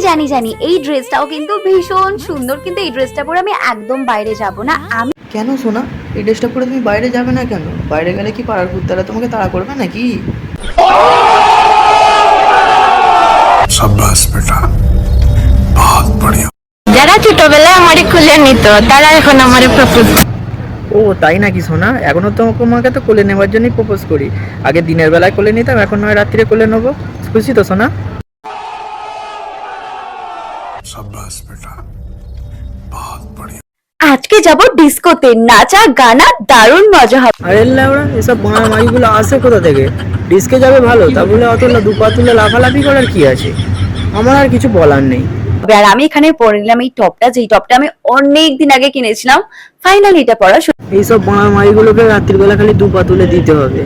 জানি জানি এই ড্রেসটাও কিন্তু ভীষণ সুন্দর, কিন্তু এই ড্রেসটা পরে আমি একদম বাইরে যাব না। আমি কেন সোনা, এই ড্রেসটা পরে তুমি বাইরে যাবে না কেন? বাইরে গেলে কি পাড়ার কুত্তারা তোমাকে তাড়া করবে নাকি? शाबाश बेटा, बहुत बढ़िया। যারা ছোটবেলায় আমারে খুলে নিত তারা এখন আমারে প্রপোজ। ও তাই নাকি সোনা? এখনো তো তোমাকে তো কোলে নেওয়ার জন্যই প্রপোজ করি। আগে দিনের বেলায় কোলে নিতাম, এখন নয় রাত্রিরে কোলে নেবো। খুশি তো সোনা? शाबाश बेटा, बहुत बढ़िया। আজকে যাব ডিস্কোতে, নাচা গানা দারুণ মজা হবে। আরে ল্যাওড়া, এসব মাইগুলো আসে কোথা থেকে? ডিস্কে যাবে ভালো, তা বলে অত দুপা তুলে লাফালাফি করার কি আছে? আমার আর কিছু বলার নেই। আর আমি এখানে পরে নিলাম এই টপটা, যেই টপটা আমি অনেক দিন আগে কিনেছিলাম। ফাইনালি এটা পরা এইসব মাইগুলোকে রাত্রিবেলা খালি দুপা তুলে দিতে হবে।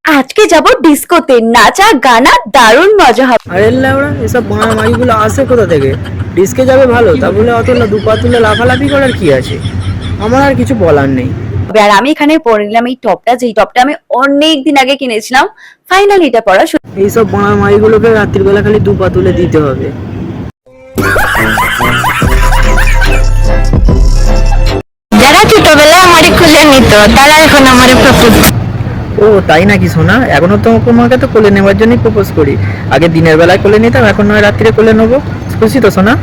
আজকে যাব ডিস্কোতে, নাচা গানা দারুণ মজা হবে। আরে ল্যাওড়া, এসব মাইগুলো আসে কোথা থেকে? ডিস্কে যাবে ভালো, তা বলে অত দুপা তুলে লাফালাফি করার কি আছে? আমার আর কিছু বলার নেই। আর আমি এখানে পরে নিলাম এই টপটা, যেই টপটা আমি অনেক দিন আগে কিনেছিলাম। ফাইনালি এটা পরা এইসব মাইগুলোকে রাত্রিবেলা খালি দুপা তুলে দিতে হবে। যারা ছোটবেলায় আমারে খুলে নিত তারা এখন আমারে প্রপোজ। ও তাই নাকি সোনা? এখনো তো তোমাকে তো কোলে নেওয়ার জন্যই প্রপোজ করি। আগে দিনের বেলায় কোলে নিতাম, এখন নয় রাত্রিরে কোলে নেবো। খুশি তো সোনা?